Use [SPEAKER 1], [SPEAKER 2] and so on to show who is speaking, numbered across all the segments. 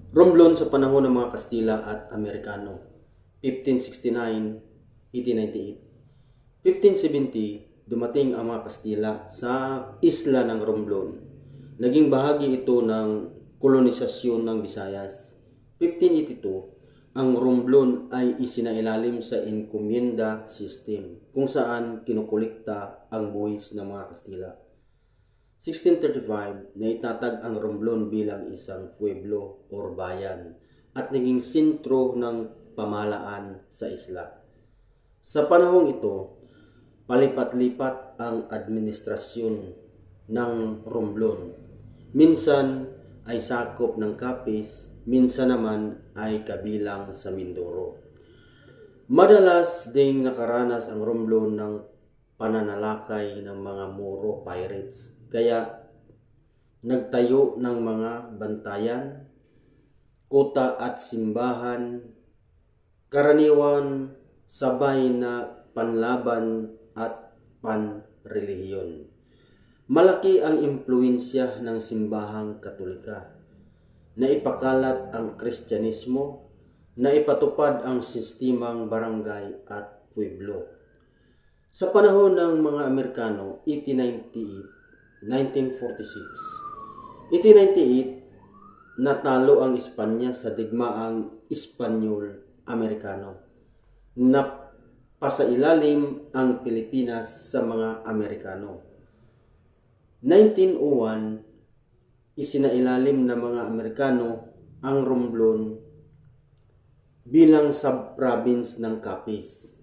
[SPEAKER 1] Romblon sa panahon ng mga Kastila at Amerikano, 1569-1898. 1570, dumating ang mga Kastila sa isla ng Romblon. Naging bahagi ito ng kolonisasyon ng Visayas. 1582, ang Romblon ay isinailalim sa encomienda system kung saan kinukolekta ang buwis ng mga Kastila. 1635, naitatag ang Romblon bilang isang pueblo or bayan at naging sentro ng pamahalaan sa isla. Sa panahong ito, palipat-lipat ang administrasyon ng Romblon. Minsan ay sakop ng Capiz, minsan naman ay kabilang sa Mindoro. Madalas ding nakaranas ang Romblon ng pananalakay ng mga Moro pirates, kaya nagtayo ng mga bantayan, kuta at simbahan, karaniwan sabay na panlaban at panrelihiyon. Malaki ang impluensya ng simbahang Katolika na ipakalat ang Kristyanismo, na ipatupad ang sistemang barangay at pueblo. Sa panahon ng mga Amerikano, 1898, natalo ang Espanya sa digmaang Espanyol-Amerikano. Napasailalim ang Pilipinas sa mga Amerikano. 1901, isinailalim ng mga Amerikano ang Romblon bilang sub-province ng Capiz.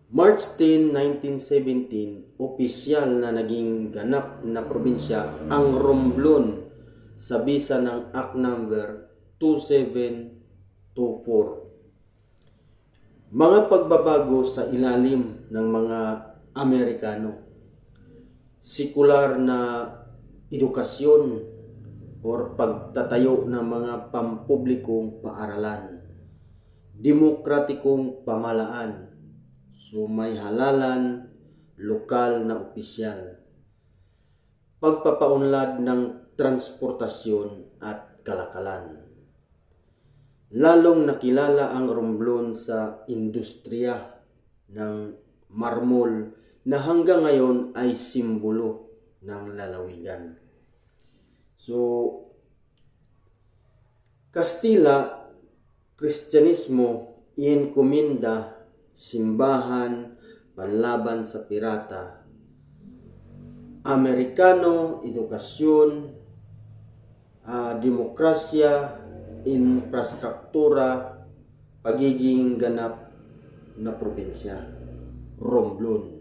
[SPEAKER 1] March 10, 1917, opisyal na naging ganap na probinsya ang Romblon sa bisa ng Act Number 2724. Mga pagbabago sa ilalim ng mga Amerikano. Sekular na edukasyon or pagtatayo ng mga pampublikong paaralan. Demokratikong pamahalaan. Sumayhalalan, lokal na opisyal, pagpapaunlad ng transportasyon at kalakalan. Lalong nakilala ang Romblon sa industriya ng marmol na hanggang ngayon ay simbolo ng lalawigan. So, Kastila, Kristyanismo, encomienda, simbahan, panlaban sa pirata. Amerikano, edukasyon, demokrasya, infrastruktura, pagiging ganap na probinsya. Romblon.